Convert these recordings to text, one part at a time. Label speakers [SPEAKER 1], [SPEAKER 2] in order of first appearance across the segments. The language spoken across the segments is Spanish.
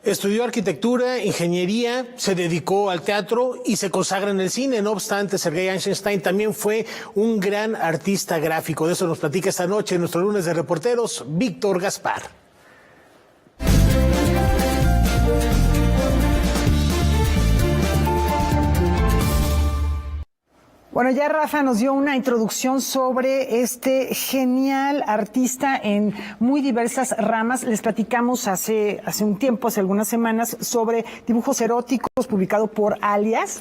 [SPEAKER 1] Estudió arquitectura, ingeniería, se dedicó al teatro y se consagra en el cine. No obstante, Sergei Eisenstein también fue un gran artista gráfico. De eso nos platica esta noche en nuestro lunes de reporteros, Víctor Gaspar.
[SPEAKER 2] Bueno, ya Rafa nos dio una introducción sobre este genial artista en muy diversas ramas. Les platicamos hace un tiempo, hace algunas semanas, sobre dibujos eróticos publicado por Alias.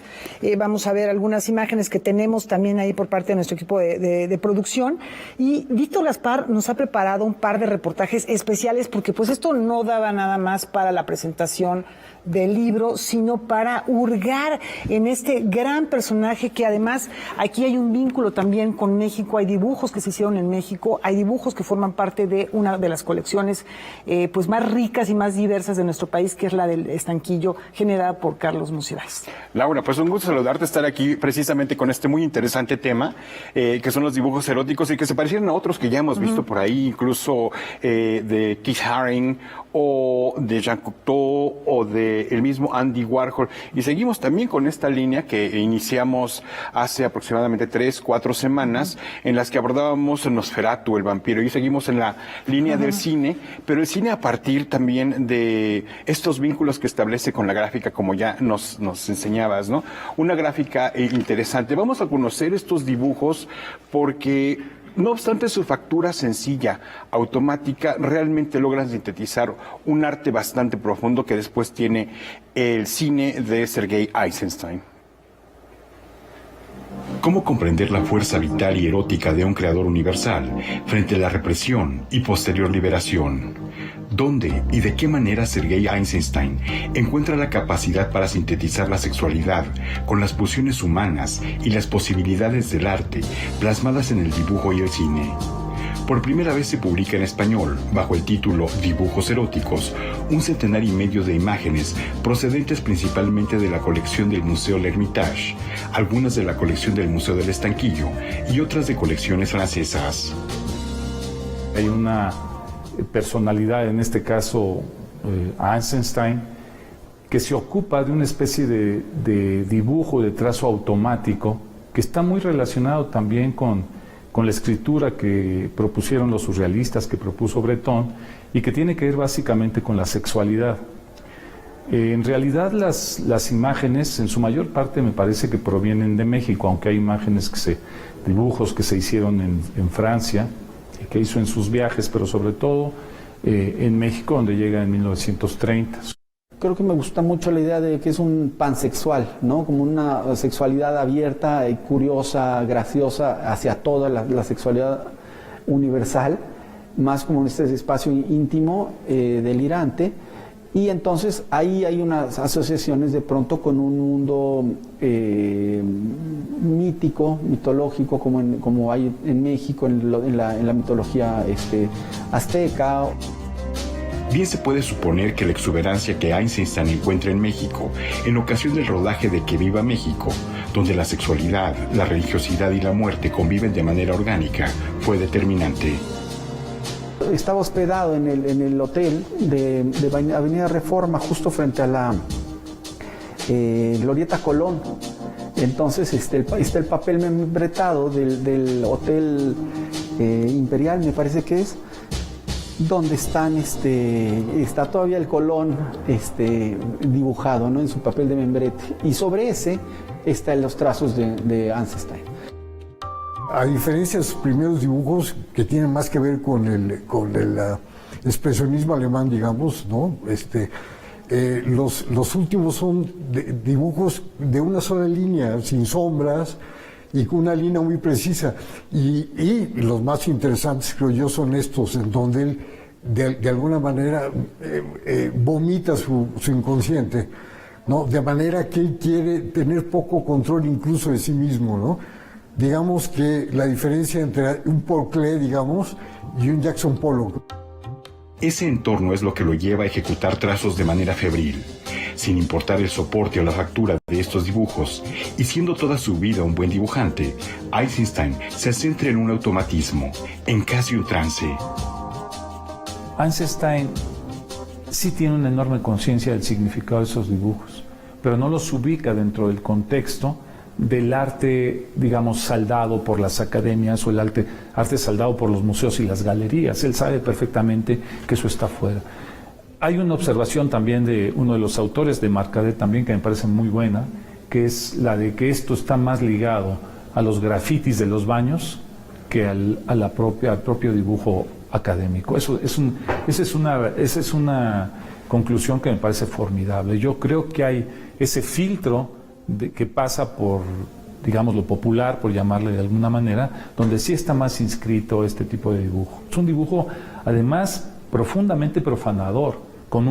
[SPEAKER 2] Vamos a ver algunas imágenes que tenemos también ahí por parte de nuestro equipo de producción. Y Víctor Gaspar nos ha preparado un par de reportajes especiales porque pues esto no daba nada más para la presentación del libro, sino para hurgar en este gran personaje que además aquí hay un vínculo también con México. Hay dibujos que se hicieron en México, hay dibujos que forman parte de una de las colecciones pues más ricas y más diversas de nuestro país, que es la del Estanquillo, generada por Carlos Monsiváis.
[SPEAKER 3] Laura, pues un gusto saludarte, estar aquí precisamente con este muy interesante tema, que son los dibujos eróticos y que se parecieran a otros que ya hemos visto por ahí, incluso de Keith Haring o de Jean Cocteau o de el mismo Andy Warhol. Y seguimos también con esta línea que iniciamos hace aproximadamente 3-4 semanas, en las que abordábamos Nosferatu, el vampiro, y seguimos en la línea del cine, pero el cine a partir también de estos vínculos que establece con la gráfica, como ya nos enseñabas, ¿no? Una gráfica interesante. Vamos a conocer estos dibujos porque, no obstante su factura sencilla, automática, realmente logran sintetizar un arte bastante profundo que después tiene el cine de Sergei Eisenstein.
[SPEAKER 4] ¿Cómo comprender la fuerza vital y erótica de un creador universal frente a la represión y posterior liberación? ¿Dónde y de qué manera Sergei Eisenstein encuentra la capacidad para sintetizar la sexualidad con las pulsiones humanas y las posibilidades del arte plasmadas en el dibujo y el cine? Por primera vez se publica en español, bajo el título Dibujos eróticos, un centenar y medio de imágenes procedentes principalmente de la colección del Museo L'Ermitage, algunas de la colección del Museo del Estanquillo y otras de colecciones francesas.
[SPEAKER 5] Hay una personalidad, en este caso Eisenstein, que se ocupa de una especie de dibujo de trazo automático que está muy relacionado también con la escritura que propusieron los surrealistas, que propuso Breton, y que tiene que ver básicamente con la sexualidad. En realidad las imágenes, en su mayor parte, me parece que provienen de México, aunque hay imágenes dibujos que se hicieron en Francia, que hizo en sus viajes, pero sobre todo en México, donde llega en 1930.
[SPEAKER 6] Creo que me gusta mucho la idea de que es un pansexual, ¿no? Como una sexualidad abierta y curiosa, graciosa hacia toda la sexualidad universal, más como en este espacio íntimo, delirante. Y entonces ahí hay unas asociaciones de pronto con un mundo mítico, mitológico, como hay en México, en la mitología azteca.
[SPEAKER 4] Bien se puede suponer que la exuberancia que Eisenstein encuentra en México, en ocasión del rodaje de Que Viva México, donde la sexualidad, la religiosidad y la muerte conviven de manera orgánica, fue determinante.
[SPEAKER 6] Estaba hospedado en el hotel de Avenida Reforma, justo frente a la Glorieta Colón. Entonces está el papel membretado del Hotel Imperial, me parece que es, donde está todavía el Colón dibujado, ¿no? En su papel de membrete. Y sobre ese están los trazos de Eisenstein.
[SPEAKER 7] A diferencia de sus primeros dibujos, que tienen más que ver con el expresionismo alemán, digamos, ¿no? Los últimos son dibujos de una sola línea, sin sombras, y con una línea muy precisa. Y los más interesantes, creo yo, son estos, en donde él de alguna manera vomita su inconsciente, ¿no? De manera que él quiere tener poco control incluso de sí mismo, ¿no? Digamos que la diferencia entre un Paul Klee, digamos, y un Jackson Pollock.
[SPEAKER 4] Ese entorno es lo que lo lleva a ejecutar trazos de manera febril, sin importar el soporte o la factura de estos dibujos, y siendo toda su vida un buen dibujante, Eisenstein se centra en un automatismo, en casi un trance.
[SPEAKER 5] Eisenstein sí tiene una enorme conciencia del significado de esos dibujos, pero no los ubica dentro del contexto del arte, digamos, saldado por las academias o el arte saldado por los museos y las galerías. Él sabe perfectamente que eso está fuera. Hay una observación también de uno de los autores, de Marcadet también, que me parece muy buena, que es la de que esto está más ligado a los grafitis de los baños que al propio dibujo académico. Esa es una conclusión que me parece formidable. Yo creo que hay ese filtro que pasa por, digamos, lo popular, por llamarle de alguna manera, donde sí está más inscrito este tipo de dibujo. Es un dibujo, además, profundamente profanador, con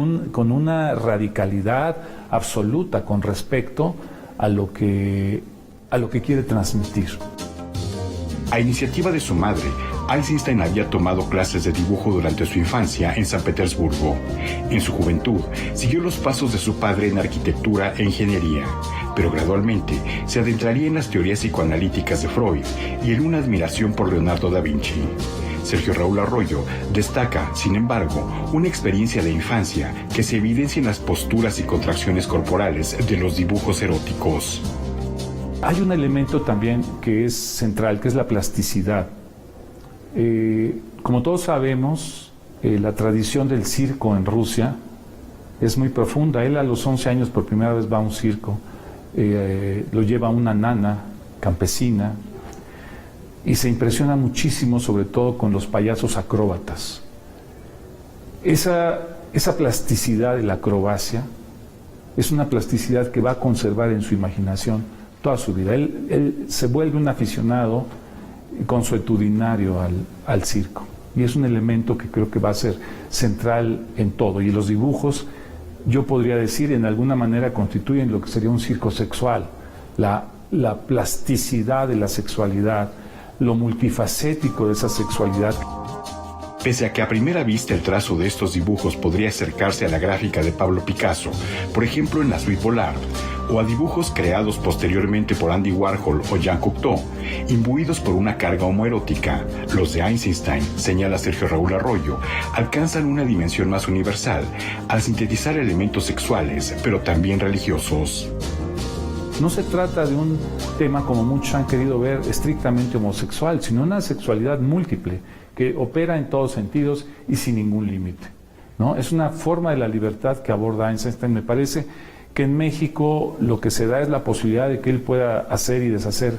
[SPEAKER 5] una radicalidad absoluta con respecto a lo que quiere transmitir.
[SPEAKER 4] A iniciativa de su madre, Eisenstein había tomado clases de dibujo durante su infancia en San Petersburgo. En su juventud, siguió los pasos de su padre en arquitectura e ingeniería, pero gradualmente se adentraría en las teorías psicoanalíticas de Freud y en una admiración por Leonardo da Vinci. Sergio Raúl Arroyo destaca, sin embargo, una experiencia de infancia que se evidencia en las posturas y contracciones corporales de los dibujos eróticos.
[SPEAKER 5] Hay un elemento también que es central, que es la plasticidad. Como todos sabemos, la tradición del circo en Rusia es muy profunda. Él a los 11 años por primera vez va a un circo, lo lleva una nana campesina y se impresiona muchísimo, sobre todo con los payasos acróbatas. Esa plasticidad de la acrobacia es una plasticidad que va a conservar en su imaginación toda su vida. Él se vuelve un aficionado consuetudinario al circo, y es un elemento que creo que va a ser central en todo. Y los dibujos, yo podría decir, en alguna manera constituyen lo que sería un circo sexual, la plasticidad de la sexualidad, lo multifacético de esa sexualidad.
[SPEAKER 4] Pese a que a primera vista el trazo de estos dibujos podría acercarse a la gráfica de Pablo Picasso, por ejemplo en la Suite Bollard, o a dibujos creados posteriormente por Andy Warhol o Jean Cocteau, imbuidos por una carga homoerótica, los de Eisenstein, señala Sergio Raúl Arroyo, alcanzan una dimensión más universal al sintetizar elementos sexuales, pero también religiosos.
[SPEAKER 5] No se trata de un tema, como muchos han querido ver, estrictamente homosexual, sino una sexualidad múltiple que opera en todos sentidos y sin ningún límite, ¿no? Es una forma de la libertad que aborda Eisenstein. Me parece que en México lo que se da es la posibilidad de que él pueda hacer y deshacer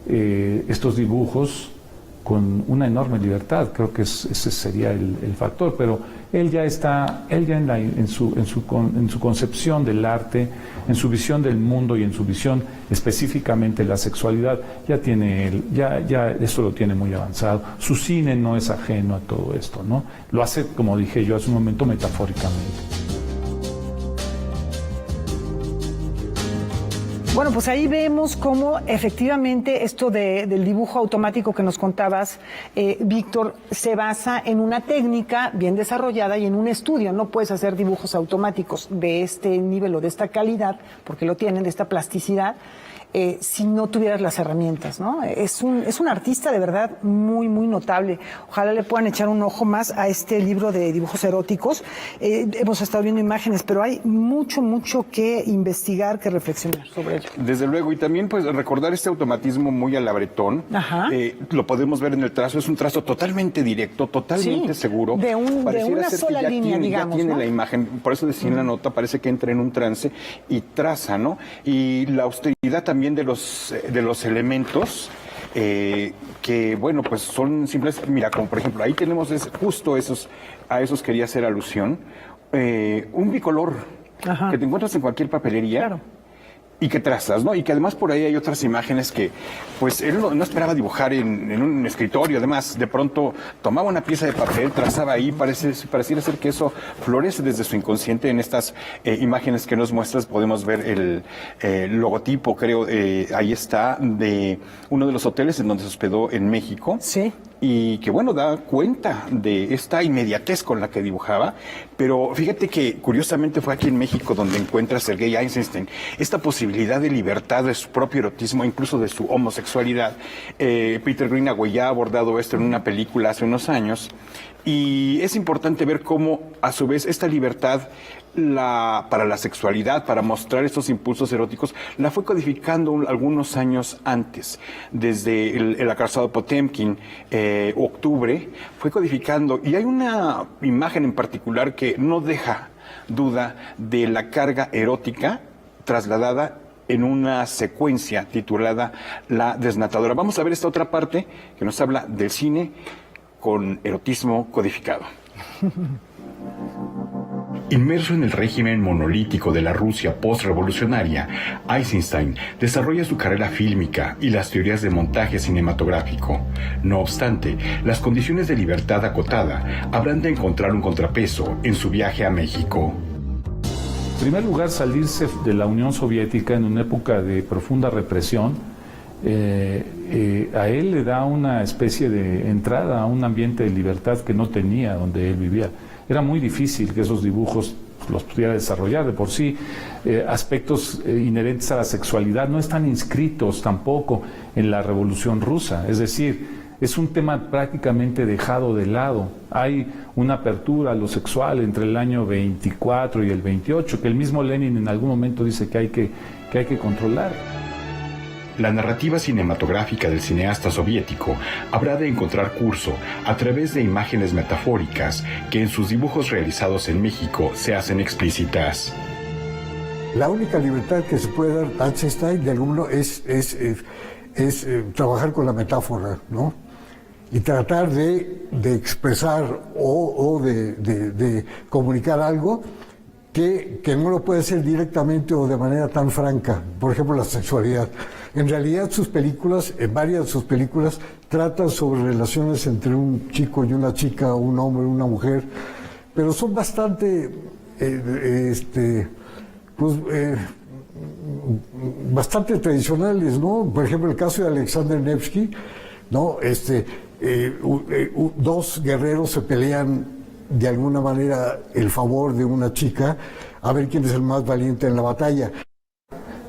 [SPEAKER 5] estos dibujos con una enorme libertad. Creo que ese sería el factor, pero él ya en su concepción del arte, en su visión del mundo y en su visión específicamente de la sexualidad, ya esto lo tiene muy avanzado. Su cine no es ajeno a todo esto, ¿no? Lo hace, como dije yo hace un momento, metafóricamente.
[SPEAKER 2] Bueno, pues ahí vemos cómo efectivamente esto del dibujo automático que nos contabas, Víctor, se basa en una técnica bien desarrollada y en un estudio. No puedes hacer dibujos automáticos de este nivel o de esta calidad, porque lo tienen, de esta plasticidad, si no tuvieras las herramientas, ¿no? Es un artista de verdad muy, muy notable. Ojalá le puedan echar un ojo más a este libro de dibujos eróticos. Hemos estado viendo imágenes, pero hay mucho, mucho que investigar, que reflexionar sobre ello.
[SPEAKER 3] Desde luego, y también pues recordar este automatismo muy a la Bretón.
[SPEAKER 2] Ajá.
[SPEAKER 3] Lo podemos ver en el trazo, es un trazo totalmente directo, totalmente seguro.
[SPEAKER 2] De
[SPEAKER 3] Pareciera
[SPEAKER 2] una
[SPEAKER 3] ser que
[SPEAKER 2] sola línea, digamos,
[SPEAKER 3] ya tiene
[SPEAKER 2] ¿no?
[SPEAKER 3] la imagen, por eso decía en la nota, parece que entra en un trance y traza, ¿no? Y la austeridad también de los elementos que, bueno, pues son simples. Mira, como por ejemplo, ahí tenemos justo a esos quería hacer alusión, un bicolor. Ajá. Que te encuentras en cualquier papelería. Claro. Y que trazas, ¿no? Y que además por ahí hay otras imágenes que, pues, él no esperaba dibujar en un escritorio. Además, de pronto tomaba una pieza de papel, trazaba ahí, pareciera ser que eso florece desde su inconsciente. En estas imágenes que nos muestras podemos ver el logotipo, creo, ahí está, de uno de los hoteles en donde se hospedó en México.
[SPEAKER 2] Sí.
[SPEAKER 3] Y que, bueno, da cuenta de esta inmediatez con la que dibujaba. Pero fíjate que, curiosamente, fue aquí en México donde encuentra Sergei Eisenstein esta posibilidad de libertad de su propio erotismo, incluso de su homosexualidad. Peter Greenaway ya ha abordado esto en una película hace unos años. Y es importante ver cómo, a su vez, esta libertad para la sexualidad, para mostrar estos impulsos eróticos, la fue codificando algunos años antes. Desde el acorazado Potemkin, octubre, fue codificando. Y hay una imagen en particular que no deja duda de la carga erótica trasladada en una secuencia titulada La Desnatadora. Vamos a ver esta otra parte que nos habla del cine con erotismo codificado.
[SPEAKER 4] Inmerso en el régimen monolítico de la Rusia postrevolucionaria, Eisenstein desarrolla su carrera fílmica y las teorías de montaje cinematográfico. No obstante, las condiciones de libertad acotada habrán de encontrar un contrapeso en su viaje a México.
[SPEAKER 5] En primer lugar, salirse de la Unión Soviética en una época de profunda represión, a él le da una especie de entrada a un ambiente de libertad que no tenía donde él vivía. Era muy difícil que esos dibujos los pudiera desarrollar. De por sí, aspectos inherentes a la sexualidad no están inscritos tampoco en la Revolución Rusa. Es decir, es un tema prácticamente dejado de lado. Hay una apertura a lo sexual entre el año 24 y el 28, que el mismo Lenin en algún momento dice que hay que controlar.
[SPEAKER 4] La narrativa cinematográfica del cineasta soviético habrá de encontrar curso a través de imágenes metafóricas que en sus dibujos realizados en México se hacen explícitas.
[SPEAKER 7] La única libertad que se puede dar Eisenstein de alguno es trabajar con la metáfora, ¿no? Y tratar de expresar o de comunicar algo que no lo puede hacer directamente o de manera tan franca. Por ejemplo, la sexualidad. En realidad en varias de sus películas, tratan sobre relaciones entre un chico y una chica, un hombre y una mujer, pero son bastante, bastante tradicionales, ¿no? Por ejemplo, el caso de Alexander Nevsky, ¿no? Dos guerreros se pelean de alguna manera el favor de una chica a ver quién es el más valiente en la batalla.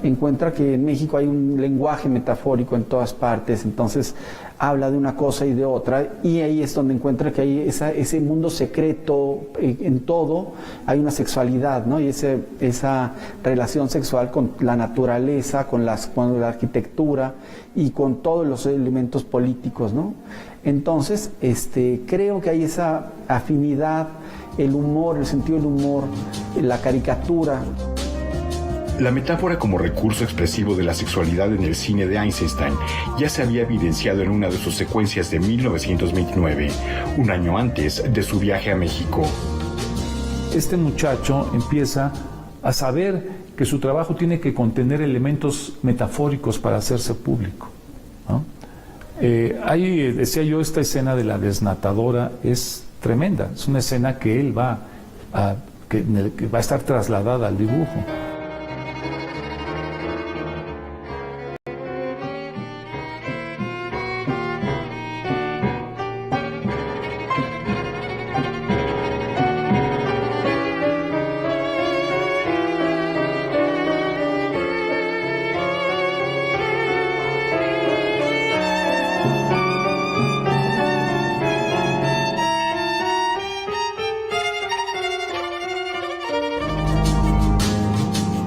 [SPEAKER 6] Encuentra que en México hay un lenguaje metafórico en todas partes, entonces habla de una cosa y de otra, y ahí es donde encuentra que hay ese mundo secreto en todo, hay una sexualidad, ¿no? Y esa relación sexual con la naturaleza, con la arquitectura y con todos los elementos políticos, ¿no? Entonces, creo que hay esa afinidad, el humor, el sentido del humor, la caricatura.
[SPEAKER 4] La metáfora como recurso expresivo de la sexualidad en el cine de Eisenstein ya se había evidenciado en una de sus secuencias de 1929, un año antes de su viaje a México.
[SPEAKER 5] Este muchacho empieza a saber que su trabajo tiene que contener elementos metafóricos para hacerse público, ¿no? Ahí decía yo, esta escena de la desnatadora es tremenda, es una escena que él que va a estar trasladada al dibujo.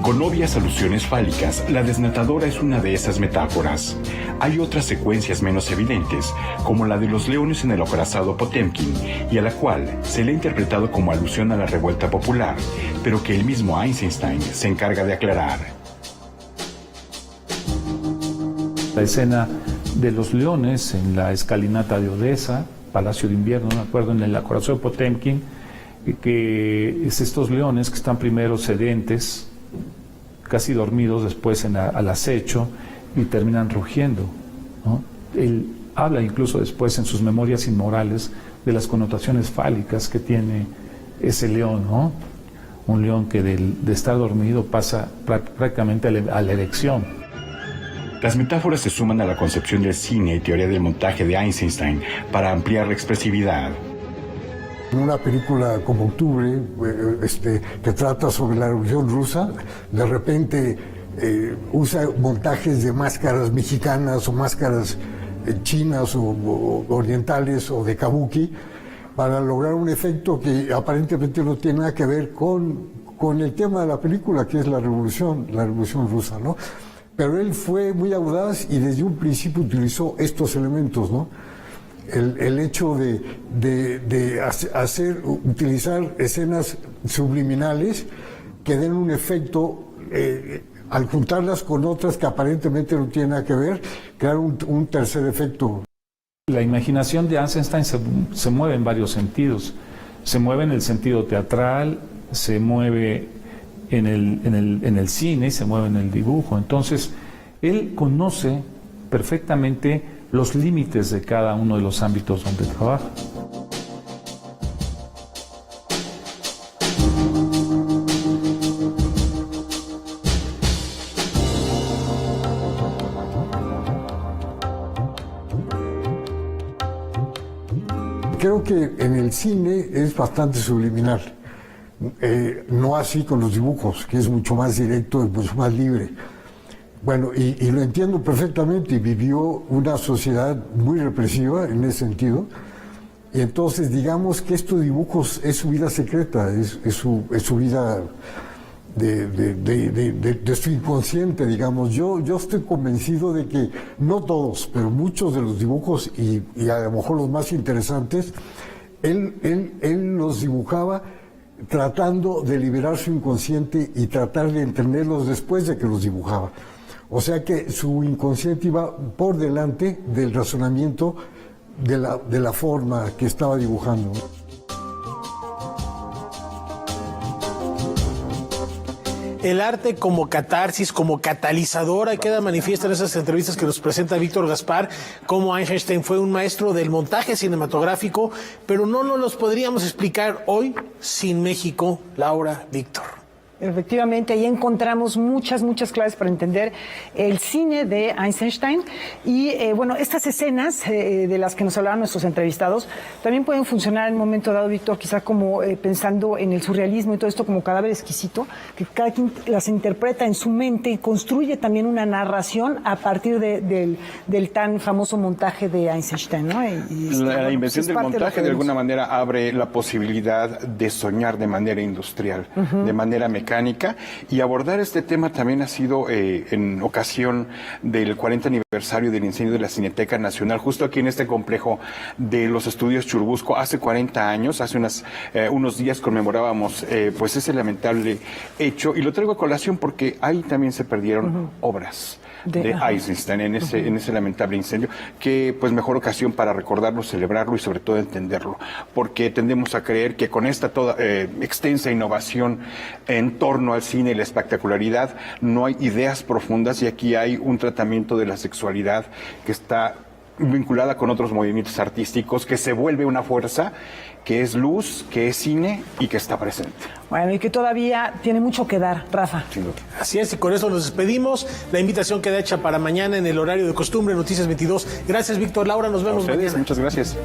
[SPEAKER 4] Con obvias alusiones fálicas, la desnatadora es una de esas metáforas. Hay otras secuencias menos evidentes, como la de los leones en el acorazado Potemkin, y a la cual se le ha interpretado como alusión a la revuelta popular, pero que el mismo Eisenstein se encarga de aclarar.
[SPEAKER 5] La escena de los leones en la escalinata de Odessa, Palacio de Invierno, no me acuerdo, en el acorazado Potemkin, que es estos leones que están primero sedentes, casi dormidos, después al acecho, y terminan rugiendo, ¿no? Él habla incluso después en sus Memorias Inmorales de las connotaciones fálicas que tiene ese león, ¿no? Un león que de estar dormido pasa prácticamente a la erección.
[SPEAKER 4] Las metáforas se suman a la concepción del cine y teoría del montaje de Eisenstein para ampliar la expresividad.
[SPEAKER 7] En una película como Octubre, que trata sobre la Revolución Rusa, de repente usa montajes de máscaras mexicanas o máscaras chinas o orientales o de kabuki, para lograr un efecto que aparentemente no tiene nada que ver con el tema de la película, que es la revolución rusa, ¿no? Pero él fue muy audaz y desde un principio utilizó estos elementos, ¿no? El hecho de utilizar escenas subliminales que den un efecto, al juntarlas con otras que aparentemente no tienen nada que ver, crear un tercer efecto.
[SPEAKER 5] La imaginación de Eisenstein se mueve en varios sentidos. Se mueve en el sentido teatral, se mueve en el cine, se mueve en el dibujo. Entonces, él conoce perfectamente los límites de cada uno de los ámbitos donde trabaja.
[SPEAKER 7] Creo que en el cine es bastante subliminal, no así con los dibujos, que es mucho más directo y mucho más libre. Bueno, y lo entiendo perfectamente, y vivió una sociedad muy represiva en ese sentido, y entonces digamos que estos dibujos es su vida secreta, es su vida de su inconsciente, digamos. Yo estoy convencido de que no todos, pero muchos de los dibujos, y a lo mejor los más interesantes, él los dibujaba tratando de liberar su inconsciente y tratar de entenderlos después de que los dibujaba. O sea que su inconsciente iba por delante del razonamiento de la forma que estaba dibujando.
[SPEAKER 1] El arte como catarsis, como catalizadora, queda manifiesta en esas entrevistas que nos presenta Víctor Gaspar, cómo Eisenstein fue un maestro del montaje cinematográfico, pero no nos los podríamos explicar hoy sin México. Laura, Víctor.
[SPEAKER 2] Efectivamente, ahí encontramos muchas claves para entender el cine de Eisenstein y bueno, estas escenas de las que nos hablaban nuestros entrevistados también pueden funcionar en un momento dado, Víctor, quizá como pensando en el surrealismo y todo esto como Cadáver Exquisito, que cada quien las interpreta en su mente y construye también una narración a partir del tan famoso montaje de Eisenstein, ¿no?
[SPEAKER 3] La invención del montaje de alguna manera abre la posibilidad de soñar de manera industrial, de manera mecánica, y abordar este tema también ha sido en ocasión del 40 aniversario del incendio de la Cineteca Nacional, justo aquí en este complejo de los estudios Churubusco, hace 40 años, hace unos días conmemorábamos pues ese lamentable hecho, y lo traigo a colación porque ahí también se perdieron obras de Eisenstein en ese lamentable incendio, que pues mejor ocasión para recordarlo, celebrarlo y sobre todo entenderlo, porque tendemos a creer que con esta toda extensa innovación en torno al cine y la espectacularidad no hay ideas profundas, y aquí hay un tratamiento de la sexualidad que está vinculada con otros movimientos artísticos, que se vuelve una fuerza, que es luz, que es cine y que está presente.
[SPEAKER 2] Bueno, y que todavía tiene mucho que dar, Rafa.
[SPEAKER 1] Así es, y con eso nos despedimos. La invitación queda hecha para mañana en el horario de costumbre, Noticias 22. Gracias, Víctor. Laura, nos vemos mañana.
[SPEAKER 3] Muchas gracias.